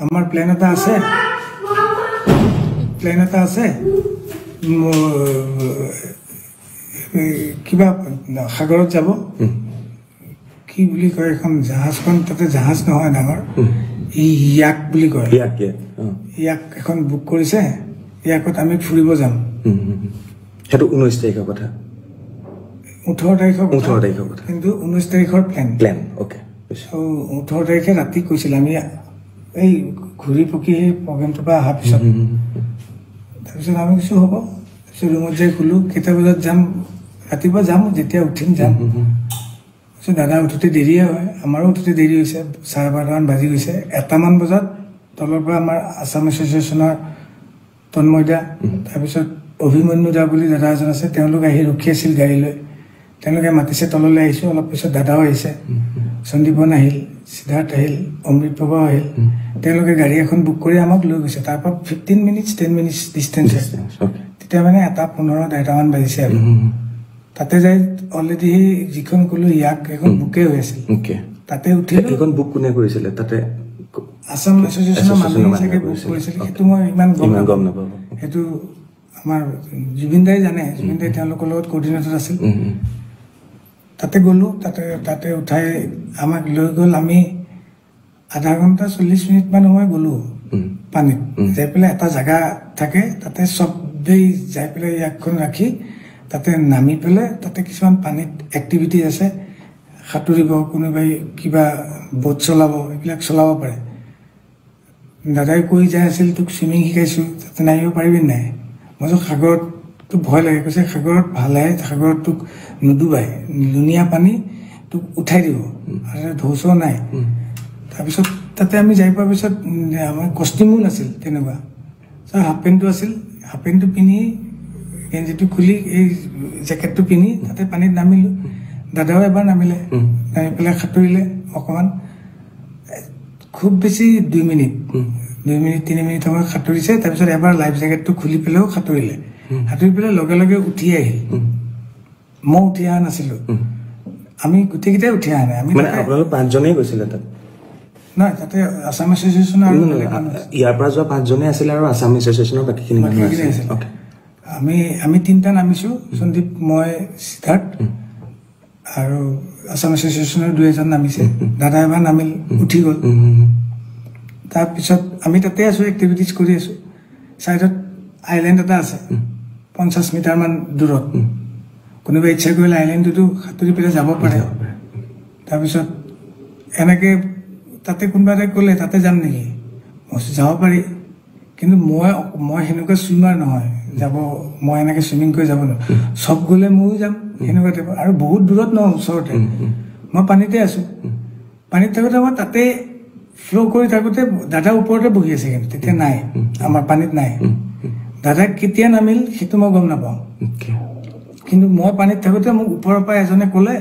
আমাৰ প্লেন এটা আছে কিবা সাগৰত যাব কি বুলি কয় এখন জাহাজখন তাতে জাহাজ নহয় ডাঙৰ ইয়াক বুলি কয় ইয়াক এখন বুক কৰিছে ইয়াকত আমি ফুৰিব যাম সেইটো 19 তাৰিখৰ কথা 18 তাৰিখৰ কথা কিন্তু 19 তাৰিখৰ প্লেন ওকে 18 তাৰিখে ৰাতি কৈছিল আমি এই ঘূৰি পকি সেই প্ৰগ্ৰেমটোৰ পৰা অহাৰ পিছত তাৰপিছত আমি কিছু হ'ব তাৰপিছত ৰুমত যাই খোলো কেইটা বজাত যাম ৰাতিপুৱা যাম যেতিয়া উঠিম যাম দাদা উঠোতে দেৰিয়ে হয় আমাৰো উঠোতে দেৰি হৈছে 12:30মান বাজি গৈছে 1টামান বজাত তলৰ পৰা আমাৰ আছাম এছ'চিয়েশ্যনৰ তন্ময়দা তাৰপিছত অভিমন্যু দা বুলি দাদা এজন আছে তেওঁলোক আহি ৰখি আছিল গাড়ী লৈ তেওঁলোকে মাতিছে তললৈ আহিছোঁ অলপ পিছত দাদাও আহিছে সন্দীপন আহিল সিদ্ধাৰ্থ আহিল অমৃত প্ৰভা আহিল তেওঁলোকে গাড়ী এখন বুক কৰি আমাক লৈ গৈছে তাৰপৰা 10 মিনিটছ ডিষ্টেঞ্চ তেতিয়া মানে 1:15-1:30মান বাজিছে আৰু তাতে যাই অলৰেডি যিখন ক'লো ইয়াক এখন বুকে হৈ আছিল তাতে উঠিলোঁ এখন বুক কোনে কৰিছিলে তাতে আছাম এছ'চিয়েশ্যনৰ মানুহে বুক কৰিছিল সেইটো মই ইমান গম নাপাওঁ সেইটো আমাৰ জুবিন দাই জানে জুবিন দাই তেওঁলোকৰ লগত কোঅৰ্ডিনেটৰ আছিল তাতে গ'লোঁ তাতে উঠাই আমাক লৈ গ'ল আমি আধা ঘণ্টা 40 মিনিটমান সময় গ'লোঁ পানীত যাই পেলাই এটা জেগা থাকে তাতে চবেই যাই পেলাই ইয়াকখন ৰাখি তাতে নামি পেলাই তাতে কিছুমান পানীত এক্টিভিটি আছে সাঁতুৰিব কোনোবাই কিবা বোট চলাব এইবিলাক চলাব পাৰে দাদাই কৈ যাই আছিল তোক চুইমিং শিকাইছোঁ তাতে নামিব পাৰিবি নাই মই সাগৰতটো ভয় লাগে কৈছে সাগৰত ভালহে সাগৰত তোক নুডুবাই লুণীয়া পানী তোক উঠাই দিব আৰু ঢৌচৌ নাই তাৰপিছত তাতে আমি যাই পোৱাৰ পিছত আমাৰ কষ্টিউমো নাছিল তেনেকুৱা হাফ পেণ্টটো আছিল হাফ পেণ্টটো পিন্ধি গেঞ্জিটো খুলি এই জেকেটটো পিন্ধি তাতে পানীত নামিলোঁ দাদাও এবাৰ নামি পেলাই সাঁতুৰিলে অকণমান খুব বেছি 2 মিনিট 3 মিনিট সময় সাঁতুৰিছে তাৰপিছত এবাৰ লাইফ জেকেটটো খুলি পেলাইও সাঁতুৰি পেলাই লগে লগে উঠি আহিল মই উঠি অহা নাছিলোঁ আমি গোটেইকেইটাই উঠি অহা নাই আমি আপোনালোক 5জনেই গৈছিলে তাত নহয় তাতে আছাম এছ'চিয়েশ্যনৰ ইয়াৰ পৰা যোৱা 5জনেই আছিলে আৰু আছাম এছ'চিয়েশ্যনৰ বাকীখিনি আছিল আমি 3টা নামিছোঁ সন্দীপ মই সিদ্ধাৰ্থ আৰু আছাম এছ'চিয়েশ্যনৰ 2 নামিছে দাদা এবাৰ নামিল উঠি গ'ল তাৰপিছত আমি তাতে আছোঁ এক্টিভিটিজ কৰি আছোঁ ছাইডত আইলেণ্ড এটা আছে 50 মিটাৰমান দূৰত কোনোবাই ইচ্ছা কৰিলে আইলেণ্ডটোতো সাঁতুৰি পেলাই যাব পাৰে তাৰপিছত এনেকৈ তাতে কোনোবা এটা ক'লে তাতে যাম নেকি মই যাব পাৰি কিন্তু মই সেনেকুৱা চুইমাৰ নহয় যাব মই এনেকৈ চুইমিং কৰি যাব নোৱাৰোঁ চব গ'লে ময়ো যাম সেনেকুৱা টাইপৰ আৰু বহুত দূৰত নহয় ওচৰতে মই পানীতে আছোঁ পানীত থাকোঁতে মই তাতে ফ্ল' কৰি থাকোঁতে দাদা ওপৰতে বহি আছে কিন্তু তেতিয়া নাই আমাৰ পানীত নাই দাদা কেতিয়া নামিল সেইটো মই গম নাপাওঁ কিন্তু মই পানীত থাকোঁতে মোক ওপৰৰ পৰা এজনে ক'লে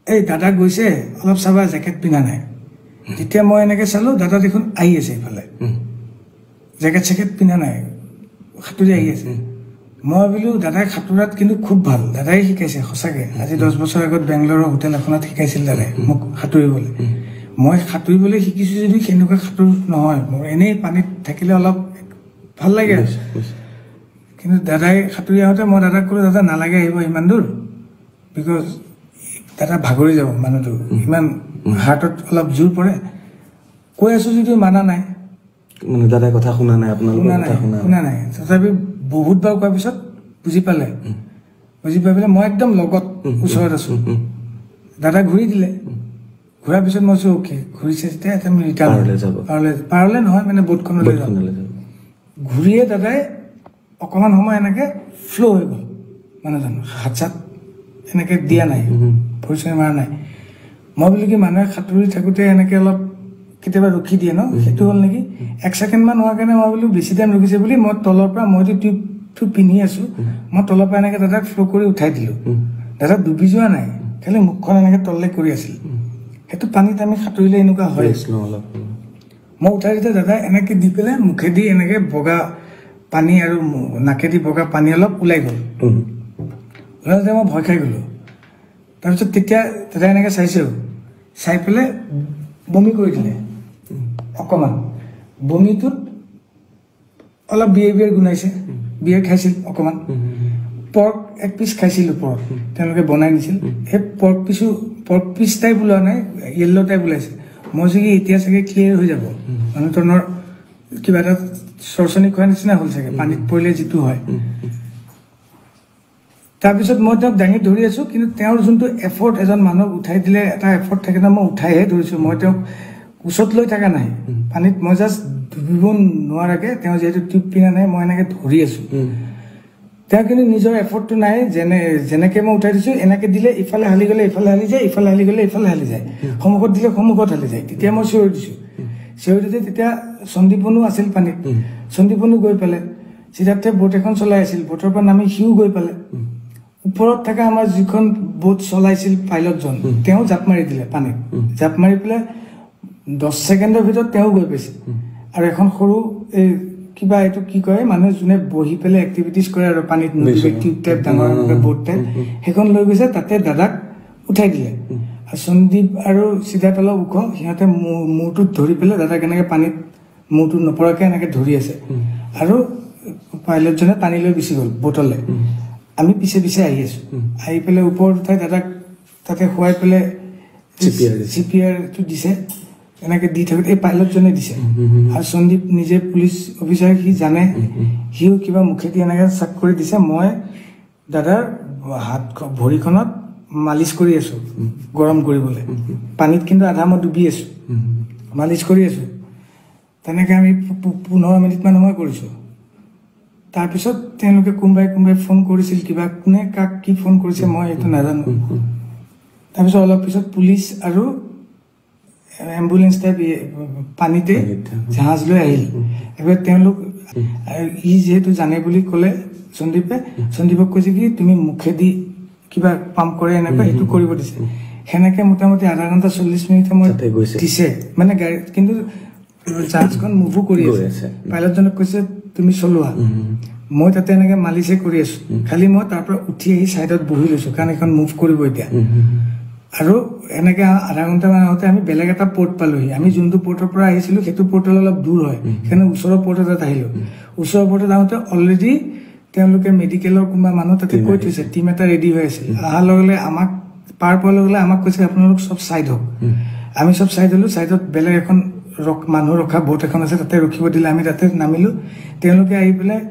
এই দাদা গৈছে অলপ চাবা জেকেট পিন্ধা নাই যেতিয়া মই এনেকৈ চালোঁ দাদা দেখোন আহি আছে এইফালে জেকেট চেকেট পিন্ধা নাই সাঁতুৰি আহি আছে মই ভাবিলোঁ দাদাই সাঁতোৰাত কিন্তু খুব ভাল দাদাই শিকাইছে সঁচাকৈ আজি 10 বছৰ আগত বেংগলোৰৰ হোটেল এখনত শিকাইছিল দাদাই মোক সাঁতুৰিবলৈ মই সাঁতুৰিবলৈ শিকিছোঁ যদি সেনেকুৱা সাঁতোৰ নহয় মোৰ এনেই পানীত থাকিলে অলপ ভাল লাগে কিন্তু দাদাই সাঁতুৰি আহোঁতে মই দাদাক ক'লোঁ দাদা নালাগে আহিব ইমান দূৰ বিকজ দাদা ভাগৰি যাব মানুহটো ইমান হাৰ্টত অলপ জোৰ পৰে কৈ আছোঁ যদিও মানা নাই মানে দাদাই কথা শুনা নাই আপোনালোকৰ কথা শুনা নাই তথাপি বহুতবাৰ কোৱাৰ পিছত বুজি পালে বুজি পাই পেলাই মই একদম লগত ওচৰত আছোঁ দাদা ঘূৰি দিলে ঘূৰাৰ পিছত মই কৈছোঁ অ'কে ঘূৰিছে যেতিয়া এতিয়া আমি ৰিটাৰ্ণ পাৰলে নহয় মানে বোটখনলৈ যাম ঘূৰিয়ে দাদাই অকণমান সময় এনেকৈ ফ্ল' হৈ গ'ল মানুহজন হাত চাত এনেকৈ দিয়া নাই পৰিচয় মাৰা নাই মই বুলি কি মানুহে সাঁতুৰি থাকোঁতে এনেকৈ অলপ কেতিয়াবা ৰখি দিয়ে ন সেইটো হ'ল নেকি 1 ছেকেণ্ডমান হোৱাৰ কাৰণে মই বোলো বেছি টাইম ৰখিছে বুলি মই তলৰ পৰা মইতো টিউবটো পিন্ধি আছোঁ মই তলৰ পৰা এনেকৈ দাদাক ফ্ল' কৰি উঠাই দিলোঁ দাদা ডুবি যোৱা নাই খালি মুখখন এনেকৈ তললৈ কৰি আছিল সেইটো পানীত আমি সাঁতুৰিলে এনেকুৱা হয় মই উঠাই দিওঁতে দাদা এনেকৈ দি পেলাই মুখেদি এনেকৈ বগা পানী আৰু নাকেদি বগা পানী অলপ ওলাই গ'ল ওলাওঁতে মই ভয় খাই গ'লোঁ তাৰপিছত তেতিয়া দাদাই এনেকৈ চাইছোঁ চাই পেলাই বমি কৰি দিলে অকণমান বমিটোত অলপ বিহেভিয়াৰ গুণাইছে বিয়েৰ খাইছিল অকণমান পৰ্ক এক পিচ খাইছিল ওপৰত তেওঁলোকে বনাই নিছিল সেই পৰ্ক পিচ টাইপ ওলোৱা নাই য়েল্ল' টাইপ ওলাইছে মই চাগে এতিয়া চাগে ক্লিয়াৰ হৈ যাব মানুহজনৰ কিবা এটা চৰচনি খোৱাৰ নিচিনা হ'ল চাগে পানীত পৰিলে যিটো হয় তাৰপিছত মই তেওঁক দাঙি ধৰি আছো কিন্তু তেওঁৰ যোনটো এফৰ্ট এজন মানুহক উঠাই দিলে এটা এফৰ্ট থাকে ন মই উঠাইহে ধৰিছো মই তেওঁক ওচৰত লৈ থকা নাই পানীত মই জাষ্ট ডুবিব নোৱাৰাকে তেওঁ যিহেতু টিউব পিনা নাই মই এনেকে ধৰি আছো তেওঁ কিন্তু নিজৰ এফৰ্টটো নাই যেনেকে মই উঠাই দিছো এনেকে দিলে ইফালে হালি গ'লে ইফালে হালি যায় ইফালে হালি গ'লে ইফালে হালি যায় সন্মুখত দিলে সন্মুখত হালি যায় তেতিয়া মই চিঞৰি দিছো চিঞৰি দিওঁতে তেতিয়া সন্দীপনো আছিল পানীত সন্দীপনো গৈ পালে সিদ্ধাৰ্থে বোট এখন চলাই আছিল বোটৰ পৰা নামি সিও গৈ পালে ওপৰত থকা আমাৰ যিখন বোট চলাইছিল পাইলটজন তেওঁ জাপ মাৰি দিলে পানীত জাপ মাৰি পেলাই 10 ছেকেণ্ডৰ ভিতৰত তেওঁ গৈ পাইছে আৰু এখন সৰু কিবা এইটো কি কয় মানুহে যোনে বহি পেলাই এক্টিভিটিজ কৰে আৰু পানীত টিউব টাইপ ডাঙৰ বোট টাইপ সেইখন লৈ গৈছে তাতে দাদাক উঠাই দিলে আৰু সন্দীপ আৰু সিদ্ধাৰ্থ অলপ ওখ সিহঁতে মূৰটোত ধৰি পেলাই দাদাক এনেকে পানীত মূৰটো নপৰাকে এনেকে ধৰি আছে আৰু পাইলটজনে টানি লৈ গুচি গ'ল বোটলে আমি পিছে পিছে আহি আছো আহি পেলাই ওপৰত উঠাই দাদাক তাতে শুৱাই পেলাই চিপিআৰটো দিছে এনেকে দি থাকোঁতে এই পাইলটজনে দিছে আৰু সন্দীপ নিজে পুলিচ অফিচাৰ সি জানে সিও কিবা মুখেদি এনেকে চাক কৰি দিছে মই দাদাৰ হাত ভৰিখনত মালিচ কৰি আছো গৰম কৰিবলৈ পানীত কিন্তু আধা মই ডুবি আছো মালিচ কৰি আছো তেনেকে আমি 15 মিনিটমান সময় কৰিছো তাৰপিছত তেওঁলোকে কোনোবাই ফোন কৰিছিল কিবা কোনে কাক কি ফোন কৰিছে মই এইটো নাজানো তাৰপিছত অলপ পিছত পুলিচ আৰু এম্বুলেন্স টাইপ পানীতে জাহাজ লৈ আহিল এবাৰ তেওঁলোক ই যিহেতু জানে বুলি ক'লে সন্দীপক কৈছে কি তুমি মুখেদি কিবা পাম্প কৰে এনেকুৱা এইটো কৰিব দিছে সেনেকে মোটামুটি আধা ঘণ্টা 40 মিনিট সময় দিছে মানে গাড়ী কিন্তু জাহাজখন মুভো কৰি আছে পাইলটজনক কৈছে তুমি চলোৱা মই তাতে এনেকে মালিচে কৰি আছো খালি মই তাৰ পৰা উঠি আহি সাইডত বহি লৈছো কাৰণ এখন মুভ কৰিব এতিয়া আৰু এনেকে আধা ঘণ্টা মান আগতে আমি বেলেগ এটা পোৰ্ট পালোহি আমি যোনটো পোৰ্টৰ পৰা আহিছিলো সেইটো পোৰ্টল অলপ দূৰ হয় সেইকাৰণে ওচৰৰ পোৰ্ট এটাত আহিলো ওচৰৰ পোৰ্টত আহোঁতে অলৰেডি তেওঁলোকে মেডিকেলৰ কোনোবা মানুহ তাতে কৈ থৈছে টিম এটা ৰেডি হৈ আছিল অহাৰ লগে আমাক পাৰ পোৱাৰ লগে আমাক কৈছে আপোনালোক চব চাইড হওক আমি চব চাইড হলো চাইডত বেলেগ এখন মানুহ ৰখা বোট এখন আছে তাতে ৰখিব দিলে আমি তাতে নামিলো তেওঁলোকে আহি পেলাই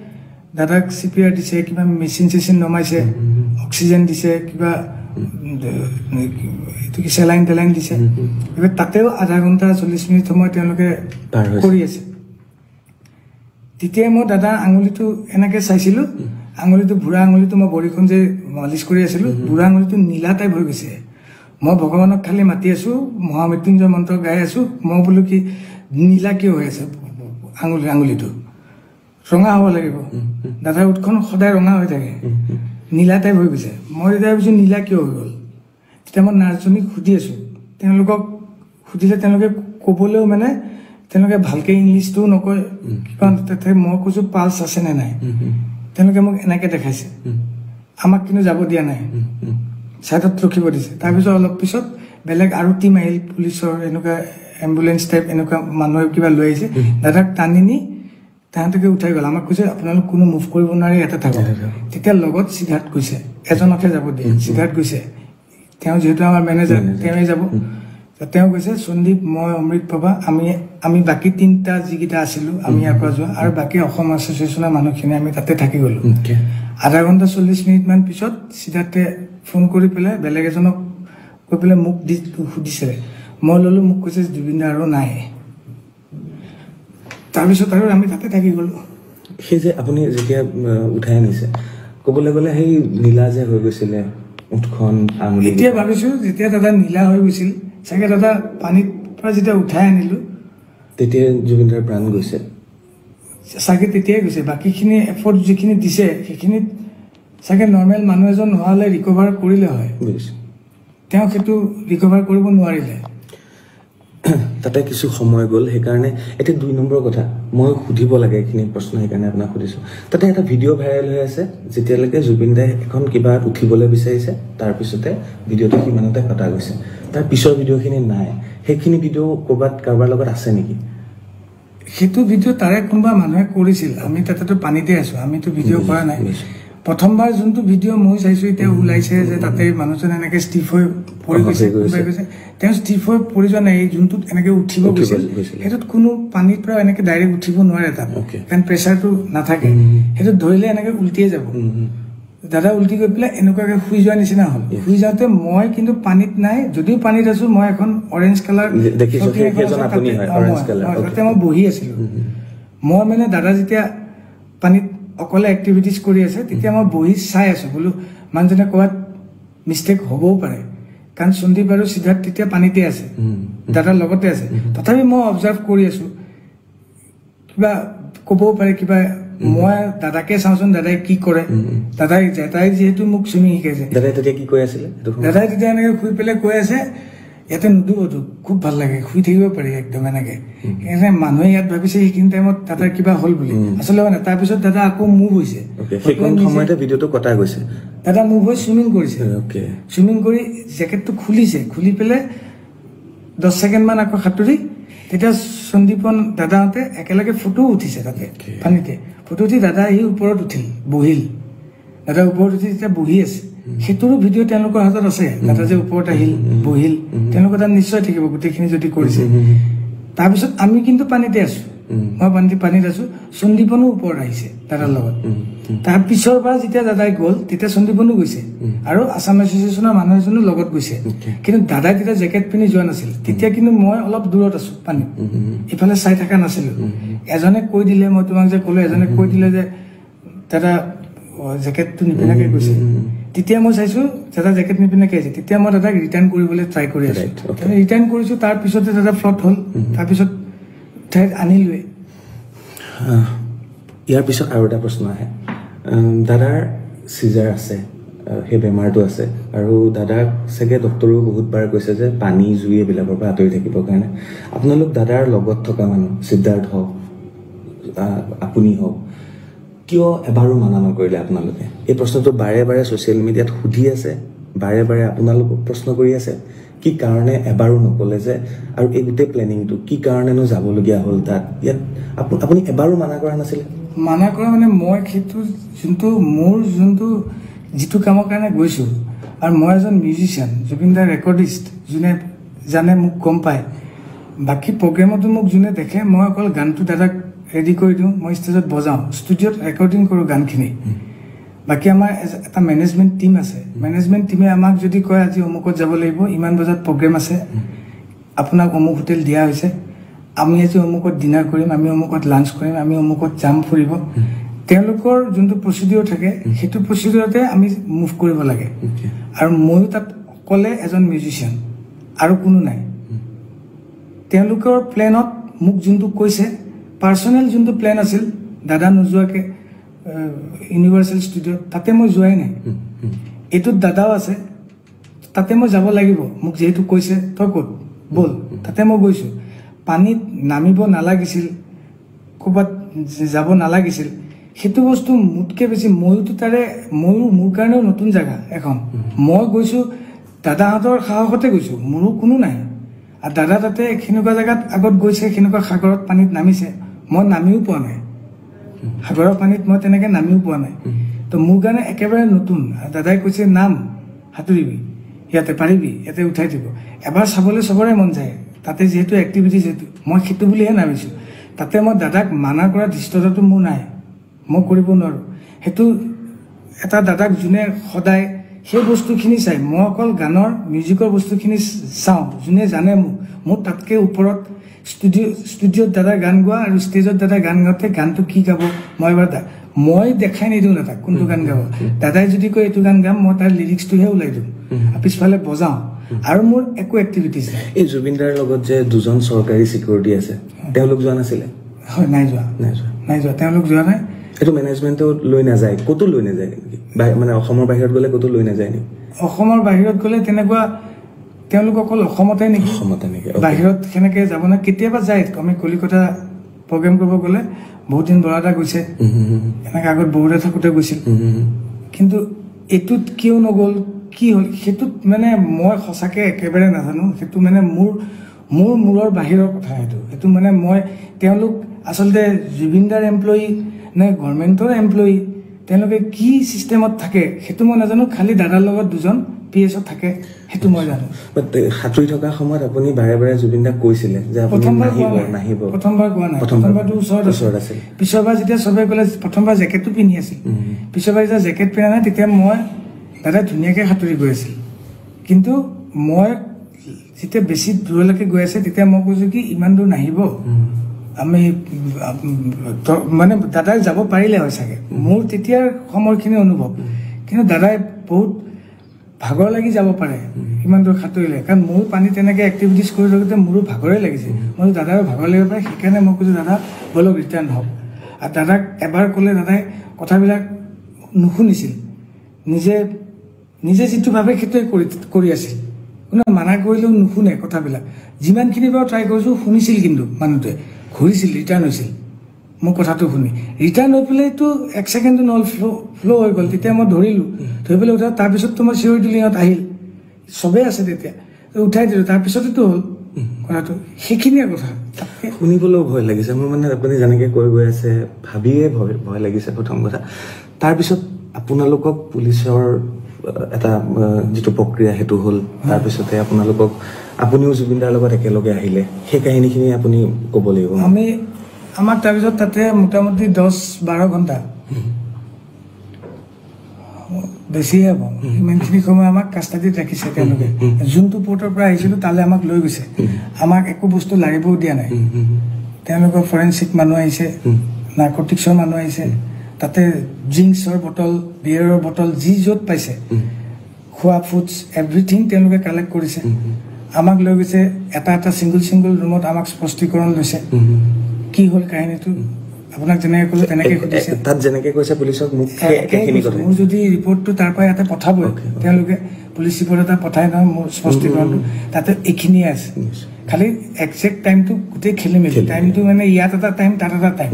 দাদাক চিপিআৰ দিছে কিবা মেচিন নমাইছে অক্সিজেন দিছে কিবা চেলাইন টেলাইন দিছে এবাৰ তাতেও আধা ঘণ্টা 40 মিনিট সময় তেওঁলোকে কৰি আছে তেতিয়া মই দাদা আঙুলিটো এনেকে চাইছিলো আঙুলিটো বুঢ়া আঙুলিটো মই ভৰিখন যে মালিচ কৰি আছিলো বুঢ়া আঙুলিটো নীলা টাইপ হৈ গৈছে মই ভগৱানক খালি মাতি আছো মহামৃত্যুঞ্জয় মন্ত্ৰ গাই আছো মই বোলো কি নীলা কিয় হৈ আছে আঙুলিটো ৰঙা হ'ব লাগিব দাদাৰ উঠখন সদায় ৰঙা হৈ থাকে নীলা টাইপ হৈ গৈছে মই তেতিয়া ভাবিছো নীলা কিয় হৈ গ'ল তেতিয়া মই নাৰ্ছজনীক সুধি আছো তেওঁলোকক সুধিলে তেওঁলোকে ক'বলৈও মানে তেওঁলোকে ভালকে ইংলিছটো নকয় কিবা তাতে মই কৈছো পালছ আছে নে নাই তেওঁলোকে মোক এনেকে দেখাইছে আমাক কিন্তু যাব দিয়া নাই সাইডত ৰখিব দিছে তাৰপিছত অলপ পিছত বেলেগ আৰু টিম আহিল পুলিচৰ এনেকুৱা এম্বুলেন্স টাইপ এনেকুৱা মানুহ কিবা লৈ আহিছে দাদাক টানি নি তাহাঁতকে উঠাই গ'ল আমাক কৈছে আপোনালোক কোনো মুভ কৰিব নোৱাৰি এটা থাকক তেতিয়া লগত সিদ্ধাৰ্থ কৈছে এজনকে যাব দিয়ে সিদ্ধাৰ্থ কৈছে তেওঁ যিহেতু আমাৰ মেনেজাৰ তেওঁৱে যাব তেওঁ কৈছে সন্দীপ মই অমৃত বাবা আমি বাকী 3টা যিকেইটা আছিলো আমি ইয়াৰ পৰা যোৱা আৰু বাকী অসম এছ'চিয়েশ্যনৰ মানুহখিনি আমি তাতে থাকি গ'লো আধা ঘণ্টা 40 মিনিট মান পিছত সিদ্ধাৰ্থে ফোন কৰি পেলাই বেলেগ এজনক কৈ পেলাই মোক সুধিছে মই ল'লো মোক কৈছে জুবিন দা আৰু নাই তাৰপিছত আৰু আমি তাতে থাকি গ'লো সেই যে আপুনি যেতিয়া উঠাই আনিছে ক'বলৈ গ'লে সেই নীলা যে হৈ গৈছিলে উঠখন আঙুলি এতিয়া ভাবিছো যেতিয়া দাদা নীলা হৈ গৈছিল চাগে দাদা পানীৰ পৰা যেতিয়া উঠাই আনিলো তেতিয়া জুবিন দাৰ প্ৰাণ গৈছে চাগে তেতিয়াই গৈছে বাকীখিনি এফৰ্ট যিখিনি দিছে সেইখিনিত চাগে নৰ্মেল মানুহ এজন নোহোৱালে ৰিকভাৰ কৰিলে হয় তেওঁ সেইটো ৰিকভাৰ কৰিব নোৱাৰিলে তাতে কিছু সময় গ'ল সেইকাৰণে এতিয়া 2 নম্বৰ কথা মই সুধিব লাগে এইখিনি প্ৰশ্ন সেইকাৰণে আপোনাক সুধিছোঁ তাতে এটা ভিডিঅ' ভাইৰেল হৈ আছে যেতিয়ালৈকে জুবিন দাই এখন কিবা উঠিবলৈ বিচাৰিছে তাৰপিছতে ভিডিঅ'টো সিমানতে কটা গৈছে তাৰ পিছৰ ভিডিঅ'খিনি নাই সেইখিনি ভিডিঅ' ক'ৰবাত কাৰোবাৰ লগত আছে নেকি সেইটো ভিডিঅ' তাৰে কোনোবা মানুহে কৰিছিল আমি তাতেতো পানীতে আছো আমিতো ভিডিঅ' কৰা নাই প্ৰথমবাৰ যোনটো ভিডিঅ' মই চাইছো এতিয়া ওলাইছে যে তাতে মানুহজন এনেকে ষ্টিফ হৈ পৰি গৈছে তেওঁ ষ্টিফ হৈ পৰি যোৱা নাই যোনটোত এনেকে উঠিব গৈছিল সেইটোত কোনো পানীৰ পৰা এনেকে ডাইৰেক্ট উঠিব নোৱাৰে তাত কাৰণ প্ৰেচাৰটো নাথাকে সেইটো ধৰিলে এনেকে উল্টিয়ে যাব দাদা উল্টি গৈ পেলাই এনেকুৱাকে শুই যোৱা নিচিনা হ'ল শুই যাওঁতে মই কিন্তু পানীত নাই যদিও পানীত আছো মই এখন অৰেঞ্জ কালাৰ তাতে মই বহি আছিলো মই মানে দাদা যেতিয়া পানীত অকলে এক্টিভিটিজ কৰি আছে তেতিয়া মই বহি চাই আছো বোলো মানুহজনে ক'ৰবাত মিষ্টেক হ'বও পাৰে কাৰণ সন্দীপ আৰু সিদ্ধাৰ্থ তেতিয়া পানীতে আছে দাদাৰ লগতে আছে তথাপি মই অবজাৰ্ভ কৰি আছো কিবা ক'বও পাৰে কিবা মই দাদাকে চাওঁচোন দাদাই কি কৰে দাদাই যিহেতু মোক চুইমিং শিকাইছে দাদাই তেতিয়া কি কৈ আছিলে দাদাই তেতিয়া এনেকে শুই পেলাই কৈ আছে ইয়াতে নুডুবতো খুব ভাল লাগে শুই থাকিব পাৰি একদম এনেকে মানুহে ইয়াত ভাবিছে সেইখিনি টাইমত দাদাৰ কিবা হ'ল বুলি আচলতে মানে তাৰপিছত দাদা আকৌ মুভ হৈছে দাদা মুভ হৈ চুইমিং কৰিছে চুইমিং কৰি জেকেটটো খুলি পেলাই 10 ছেকেণ্ড মান আকৌ সাঁতুৰি তেতিয়া সন্দীপন দাদাহঁতে একেলগে ফটো উঠিছে তাতে পানীতে ফটো উঠি দাদা আহি ওপৰত উঠিল বহিল দাদা ওপৰত উঠি তেতিয়া বহি আছে সেইটোৰো ভিডিঅ' তেওঁলোকৰ হাতত আছে দাদা যে ওপৰত আহিল বহিল তেওঁলোকৰ তাত নিশ্চয় থাকিব গোটেইখিনি যদি কৰিছে তাৰপিছত আমি কিন্তু পানীতে আছো মই পানীত আছো সন্দীপনো ওপৰত আহিছে দাদাৰ লগত তাৰ পিছৰ পৰা যেতিয়া দাদাই গ'ল তেতিয়া সন্দীপনো গৈছে আৰু আছাম এছ'চিয়েশ্যনৰ মানুহ এজনো লগত গৈছে কিন্তু দাদাই তেতিয়া জেকেট পিন্ধি যোৱা নাছিল তেতিয়া কিন্তু মই অলপ দূৰত আছো পানীত ইফালে চাই থকা নাছিলো এজনে কৈ দিলে মই তোমাক যে ক'লো এজনে কৈ দিলে যে দাদা জেকেটটো নিপিন্ধাকে গৈছে তেতিয়া মই চাইছো দাদা জেকেট নিপিন্ধাকে আহিছে তেতিয়া মই দাদাক ৰিটাৰ্ণ কৰিবলৈ ট্ৰাই কৰি আছো ৰিটাৰ্ণ কৰিছো তাৰপিছতে দাদা ফ্লট হ'ল তাৰপিছত ঠাইত আনিলোৱে ইয়াৰ পিছত আৰু এটা প্ৰশ্ন আহে দাদাৰ চিজাৰ আছে সেই বেমাৰটো আছে আৰু দাদাক চাগে ডক্টৰেও বহুতবাৰ কৈছে যে পানী জুই এইবিলাকৰ পৰা আঁতৰি থাকিবৰ কাৰণে আপোনালোক দাদাৰ লগত থকা মানুহ সিদ্ধাৰ্থ হওক আপুনি হওক কিয় এবাৰো মানা নকৰিলে আপোনালোকে এই প্ৰশ্নটো বাৰে বাৰে ছ'চিয়েল মিডিয়াত সুধি আছে বাৰে বাৰে আপোনালোকক প্ৰশ্ন কৰি আছে কি কাৰণে এবাৰো নকলে যে আৰু এই গোটেই প্লেনিংটো কি কাৰণেনো যাবলগীয়া হ'ল তাত ইয়াত আপুনি এবাৰো মানা কৰা নাছিলে মানা কৰা মানে মই সেইটো মোৰ যিটো কামৰ কাৰণে গৈছো আৰু মই এজন মিউজিচিয়ান জুবিন দাৰ ৰেকৰ্ডিষ্ট যোনে জানে মোক গম পায় বাকী প্ৰগ্ৰেমতো মোক যোনে দেখে মই অকল গানটো দাদাক ৰেডি কৰি দিওঁ মই ষ্টেজত বজাওঁ ষ্টুডিঅ'ত ৰেকৰ্ডিং কৰোঁ গানখিনি বাকী আমাৰ এটা মেনেজমেণ্ট টিম আছে মেনেজমেণ্ট টিমে আমাক যদি কয় আজি অমুকত যাব লাগিব ইমান বজাত প্ৰগ্ৰেম আছে আপোনাক অমুক হোটেল দিয়া হৈছে আমি আজি অমুকত ডিনাৰ কৰিম আমি অমুকত লাঞ্চ কৰিম আমি অমুকত যাম ফুৰিব তেওঁলোকৰ যোনটো প্ৰচিডিঅ'ৰ থাকে সেইটো প্ৰচিডিঅ'ৰতে আমি মুভ কৰিব লাগে আৰু ময়ো তাত অকলে এজন মিউজিচিয়ান আৰু কোনো নাই তেওঁলোকৰ প্লেনত মোক যোনটো কৈছে পাৰ্চনেল যোনটো প্লেন আছিল দাদা নোযোৱাকৈ ইউনিভাৰ্চেল ষ্টুডিঅ' তাতে মই যোৱাই নাই এইটোত দাদাও আছে তাতে মই যাব লাগিব মোক যিহেতু কৈছে তই ক'ত ব'ল তাতে মই গৈছোঁ পানীত নামিব নালাগিছিল ক'ৰবাত যাব নালাগিছিল সেইটো বস্তু মোতকৈ বেছি মোৰ কাৰণেও নতুন জেগা এখন মই গৈছোঁ দাদাহঁতৰ সাহসতে গৈছোঁ মোৰো কোনো নাই আৰু দাদা তাতে সেনেকুৱা জেগাত আগত গৈছে সেনেকুৱা সাগৰত পানীত নামিছে মই নামিও পোৱা নাই সাগৰৰ পানীত মই তেনেকৈ নামিও পোৱা নাই তো মোৰ কাৰণে একেবাৰে নতুন দাদাই কৈছে নাম সাঁতুৰিবি ইয়াতে পাৰিবি ইয়াতে উঠাই দিব এবাৰ চাবলৈ চবৰে মন যায় তাতে যিহেতু এক্টিভিটিজ সেইটো মই সেইটো বুলিহে নামিছোঁ তাতে মই দাদাক মানা কৰা ধৃষ্টতাটো মোৰ নাই মই কৰিব নোৱাৰোঁ সেইটো এটা দাদাক যোনে সদায় সেই বস্তুখিনি চাই মই অকল গানৰ মিউজিকৰ বস্তুখিনি চাওঁ যোনে জানে মোৰ তাতকৈ ওপৰত ষ্টুডিঅ'ত দাদা গান গোৱা আৰু ষ্টেজত দাদা গান গাওঁতে গানটো কি গাব মই দেখাই নিদিওঁ দাদাক কোনটো গান গাব দাদাই যদি কয় এইটো গান গাম মই তাৰ লিৰিক্সটোহে ওলাই দিওঁ পিছফালে বজাওঁ আৰু মোৰ একো এক্টিভিটিজ নাই এই জুবিন দাৰ লগত যে দুজন চৰকাৰী চিকিউৰিটি আছে তেওঁলোক যোৱা নাছিলে হয় নাই যোৱা তেওঁলোক যোৱা নাই এইটো মেনেজমেণ্টে লৈ নাযায় ক'তো লৈ নাযায় নেকি মানে অসমৰ বাহিৰত গ'লে ক'তো লৈ নাযায় নেকি অসমৰ বাহিৰত গ'লে তেনেকুৱা তেওঁলোক অকল অসমতে নেকি বাহিৰত সেনেকৈ যাব না কেতিয়াবা যায় আমি কলিকতা প্ৰগ্ৰেম কৰিব গ'লে বহুত দিন বৰাদা গৈছে এনেকৈ আগত বহুতে থাকোঁতে গৈছিল কিন্তু এইটোত কিয় নগ'ল কি হ'ল সেইটোত মানে মই সঁচাকৈ একেবাৰে নাজানো সেইটো মানে মোৰ মূৰৰ বাহিৰৰ কথা সেইটো মানে মই তেওঁলোক আচলতে জুবিনদাৰ এমপ্লয়ি নে গভৰ্ণমেণ্টৰ এমপ্লয়ি তেওঁলোকে কি চিষ্টেমত থাকে সেইটো মই নাজানো খালি দাদাৰ লগত দুজন পিএছত থাকে সেইটো মই জানো সাঁতুৰি থকা সময়ত আপুনি বাৰে বাৰে জুবিনদাক কৈছিলে যে আপুনি নাহিব প্ৰথমবাৰ কোৱা নাই প্ৰথমবাৰটো ওচৰত আছিল পিছৰবাৰ যেতিয়া চবে ক'লে প্ৰথমবাৰ জেকেটটো পিন্ধি আছিল পিছৰবাৰ যেতিয়া জেকেট পিন্ধা নাই তেতিয়া মই দাদা ধুনীয়াকৈ সাঁতুৰি গৈ আছিল কিন্তু মই যেতিয়া বেছি দূৰলৈকে গৈ আছে তেতিয়া মই কৈছোঁ কি ইমান দূৰ নাহিব আমি মানে দাদাই যাব পাৰিলে হয় চাগে মোৰ তেতিয়াৰ সময়খিনি অনুভৱ কিন্তু দাদাই বহুত ভাগৰ লাগি যাব পাৰে ইমান দূৰ সাঁতুৰিলে কাৰণ মোৰ পানী তেনেকৈ এক্টিভিটিজ কৰি থাকোঁতে মোৰো ভাগৰে লাগিছে মই দাদাৰো ভাগৰ লাগিব পাৰে সেইকাৰণে মই কৈছোঁ দাদা বলক ৰিটাৰ্ণ হওক আৰু দাদাক এবাৰ ক'লে দাদাই কথাবিলাক নুশুনিছিল নিজে যিটো ভাবে সেইটোৱে কৰি আছিল কোনো মানা কৰিলেও নুশুনে কথাবিলাক যিমানখিনি বাৰু ট্ৰাই কৰিছোঁ শুনিছিল কিন্তু মানুহটোৱে ঘূৰিছিল ৰিটাৰ্ণ হৈছিল মোৰ কথাটো শুনি ৰিটাৰ্ণ হৈ পেলাইতো 1 ছেকেণ্ডো নহ'ল ফ্ল' হৈ গ'ল তেতিয়া মই ধৰি পেলাই উঠা তাৰপিছততো মই চিঞৰি দিলিঙত আহিল চবেই আছে তেতিয়া উঠাই দিলোঁ তাৰপিছতেতো হ'ল কথাটো সেইখিনিয়ে কথা শুনিবলৈও ভয় লাগিছে মোৰ মানে আপুনি যেনেকৈ কৈ গৈ আছে ভাবিয়ে ভয় লাগিছে প্ৰথম কথা তাৰপিছত আপোনালোকক পুলিচৰ এটা যিটো প্ৰক্ৰিয়া সেইটো হ'ল তাৰপিছতে আপোনালোকক আপুনিও জুবিনদাৰ লগত একেলগে আহিলে সেই কাহিনীখিনি আপুনি ক'ব লাগিব আমাক তাৰপিছত তাতে মোটামুটি 10-12 ঘণ্টা বেছিয়ে হ'ব ইমানখিনি সময় আমাক কাষ্টাডিত ৰাখিছে তেওঁলোকে যোনটো পৰ্টৰ পৰা আহিছিলোঁ তালৈ আমাক লৈ গৈছে আমাক একো বস্তু লাগিবও দিয়া নাই তেওঁলোকৰ ফৰেনচিক মানুহ আহিছে নাৰ্কটিক্সৰ মানুহ আহিছে তাতে ড্ৰিংকছৰ বটল বিয়েৰৰ বটল যি য'ত পাইছে খোৱা ফুডছ এভৰিথিং তেওঁলোকে কালেক্ট কৰিছে আমাক লৈ গৈছে এটা ছিংগল ৰুমত আমাক স্পষ্টীকৰণ লৈছে কি হ'ল কাহিনীটো আপোনাক যেনেকৈ ক'লোঁ তেনেকৈ সুধিছে তাত যেনেকৈ কৈছে পুলিচক মোক মোৰ যদি ৰিপৰ্টটো তাৰ পৰা ইয়াতে পঠাবই তেওঁলোকে পুলিচ ৰিপৰ্ট এটা পঠাই নহয় মোৰ স্পষ্টীকৰণটো তাতে এইখিনিয়ে আছে খালি একজেক্ট টাইমটো গোটেই খেলি মেলি টাইমটো মানে ইয়াত এটা টাইম তাত এটা টাইম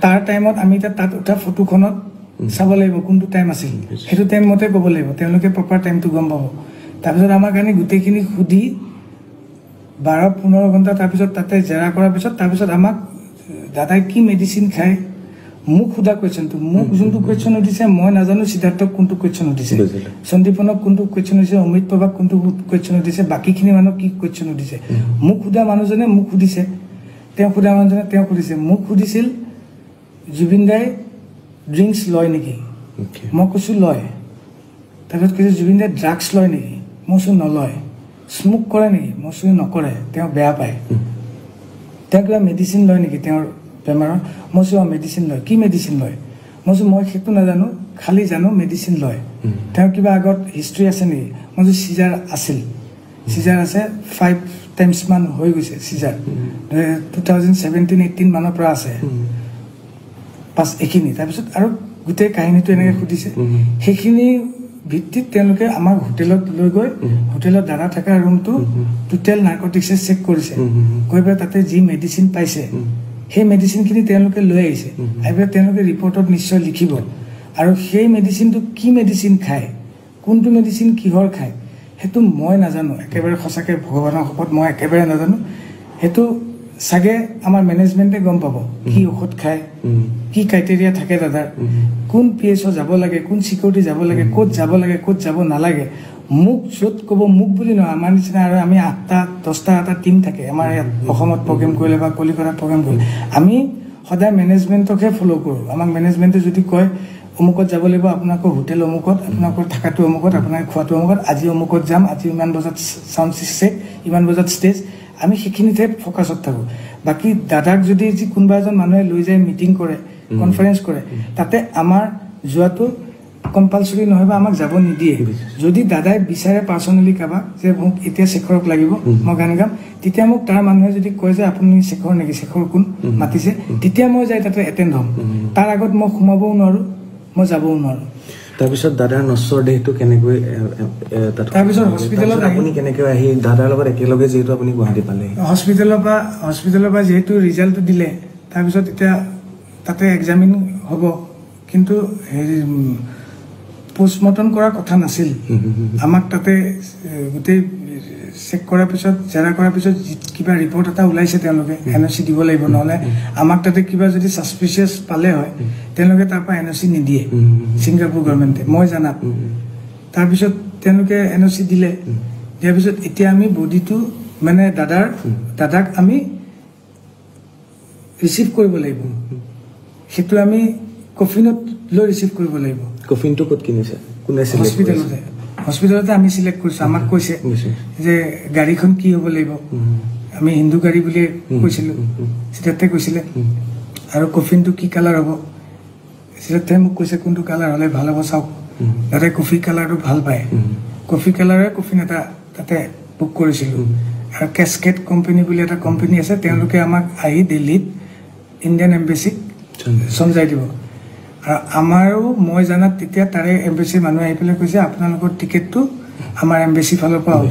তাৰ টাইমত আমি এতিয়া তাত উঠা ফটোখনত চাব লাগিব কোনটো টাইম আছিল সেইটো টাইম মতে ক'ব লাগিব তেওঁলোকে প্ৰপাৰ টাইমটো গম পাব তাৰপিছত আমাৰ কাৰণে গোটেইখিনি সুধি 12-15 ঘণ্টা তাৰপিছত তাতে জেৰা কৰাৰ পিছত তাৰপিছত আমাক দাদাই কি মেডিচিন খায় মোক সোধা কুৱেশ্যনটো মোক যোনটো কুৱেশ্যন সুধিছে মই নাজানো সিদ্ধাৰ্থক কোনটো কুৱেশ্যন সুধিছে সন্দীপনক কোনটো কুৱেশ্যন সুধিছে অমিত প্ৰভাক কোনটো কুৱেশ্যন সুধিছে বাকীখিনি মানুহক কি কুৱেশ্যন সুধিছে মোক সোধা মানুহজনে মোক সুধিছে তেওঁ সোধা মানুহজনে তেওঁ সুধিছে মোক সুধিছিল জুবিনদাই ড্ৰিংকছ লয় নেকি মই কৈছোঁ লয় তাৰপিছত কৈছোঁ জুবিনদাই ড্ৰাগছ লয় নেকি মই কৈছোঁ নলয় স্মোক কৰে নেকি মই কৈছোঁ নকৰে তেওঁ বেয়া পায় তেওঁ কিবা মেডিচিন লয় নেকি তেওঁৰ বেমাৰৰ মই কৈছোঁ মেডিচিন লয় কি মেডিচিন লয় মই কৈছোঁ মই সেইটো নাজানো খালি জানো মেডিচিন লয় তেওঁ কিবা আগত হিষ্ট্ৰী আছে নেকি মই কৈছোঁ চিজাৰ আছিল চিজাৰ আছে 5 টাইমছ মান হৈ গৈছে চিজাৰ 2017-18 মানৰ পৰা আছে পাছ এইখিনি তাৰপিছত আৰু গোটেই কাহিনীটো এনেকৈ সুধিছে সেইখিনি ভিত্তিত তেওঁলোকে আমাক হোটেলত লৈ গৈ হোটেলত দাদা থকা ৰুমটো টোটেল নাৰ্কটিক্সে চেক কৰিছে গৈ পেলাই তাতে যি মেডিচিন পাইছে সেই মেডিচিনখিনি তেওঁলোকে লৈ আহিছে আহি পেলাই তেওঁলোকে ৰিপৰ্টত নিশ্চয় লিখিব আৰু সেই মেডিচিনটো কি মেডিচিন খায় কোনটো মেডিচিন কিহৰ খায় সেইটো মই নাজানো একেবাৰে সঁচাকৈ ভগৱানৰ শপত মই একেবাৰে নাজানো সেইটো চাগে আমাৰ মেনেজমেণ্টে গম পাব কি ঔষধ খায় কি ক্ৰাইটেৰিয়া থাকে দাদাৰ কোন PSO যাব লাগে কোন চিকিউৰিটি যাব লাগে ক'ত যাব লাগে ক'ত যাব নালাগে মোক য'ত ক'ব মোক বুলি নহয় আমাৰ নিচিনা আৰু আমি 8-10টা এটা টীম থাকে আমাৰ ইয়াত অসমত প্ৰগ্ৰেম কৰিলে বা কলিকতাত প্ৰগ্ৰেম কৰিলে আমি সদায় মেনেজমেণ্টকহে ফ'ল' কৰোঁ আমাক মেনেজমেণ্টে যদি কয় অমুকত যাব লাগিব আপোনালোকৰ হোটেল অমুকত আপোনালোকৰ থকাটো অমুকত আপোনাৰ খোৱাটো অমুকত আজি অমুকত যাম আজি ইমান বজাত চাউণ্ড চেক ইমান বজাত ষ্টেজ আমি সেইখিনিতে ফ'কাছত থাকোঁ বাকী দাদাক যদি কোনোবা এজন মানুহে লৈ যায় মিটিং কৰে কনফাৰেঞ্চ কৰে তাতে আমাৰ যোৱাটো কম্পালচৰি নহয় বা আমাক যাব নিদিয়ে যদি দাদাই বিচাৰে পাৰ্চনেলি কাৰোবাক যে মোক এতিয়া শেখৰক লাগিব মই গান গাম তেতিয়া মোক তাৰ মানুহে যদি কয় যে আপুনি শেখৰ নেকি শেখৰ কোন মাতিছে তেতিয়া মই যাই তাতে এটেণ্ড হ'ম তাৰ আগত মই সোমাবও নোৱাৰোঁ মই যাবও নোৱাৰোঁ তাৰপিছত দাদাৰ নশ্বৰ দেহটো কেনেকৈ তাৰপিছত হস্পিটেলত আপুনি কেনেকৈ আহি দাদাৰ লগত একেলগে যিহেতু আপুনি গুৱাহাটী পালে হস্পিটেলৰ পৰা যিহেতু ৰিজাল্টটো দিলে তাৰপিছত এতিয়া তাতে এক্সামিন হ'ব কিন্তু হেৰি পোষ্টমৰ্টম কৰাৰ কথা নাছিল আমাক তাতে গোটেই চেক কৰাৰ পিছত জেৰা কৰাৰ পিছত কিবা ৰিপৰ্ট এটা ওলাইছে তেওঁলোকে NOC দিব লাগিব নহ'লে আমাক তাতে কিবা যদি সাসপিচিয়াস পালে হয় তেওঁলোকে তাৰ পৰা NOC নিদিয়ে ছিংগাপুৰ গভৰ্ণমেণ্টে মই জানাত তাৰপিছত তেওঁলোকে NOC দিলে দিয়াৰ পিছত এতিয়া আমি বডিটো মানে দাদাক আমি ৰিচিভ কৰিব লাগিব সেইটো আমি কফিনত লৈ ৰিচিভ কৰিব লাগিব কফিনটো ক'ত কিনিছে কোনে হস্পিটেলতে আমি সিলেক্ট কৰিছো আমাক কৈছে যে গাড়ীখন কি হ'ব লাগিব আমি হিন্দু গাড়ী বুলি কৈছিলো সিহঁতে কৈছিলে আৰু কফিনটো কি কালাৰ হ'ব সিহঁতে মোক কৈছে কোনটো কালাৰ হ'লে ভাল হ'ব চাওক দাদাই কফি কালাৰটো ভাল পায় কফি কালাৰে কফিন এটা তাতে বুক কৰিছিলো আৰু কেস্কেট কোম্পানী বুলি এটা কোম্পানী আছে তেওঁলোকে আমাক আহি দিল্লীত ইণ্ডিয়ান এম্বেচিক সমজাই দিব আৰু আমাৰো মই জানাত তেতিয়া তাৰে এম্বেচি মানুহ আহি পেলাই কৈছে আপোনালোকৰ টিকেটটো আমাৰ এম্বেচি ফালৰ পৰা হ'ব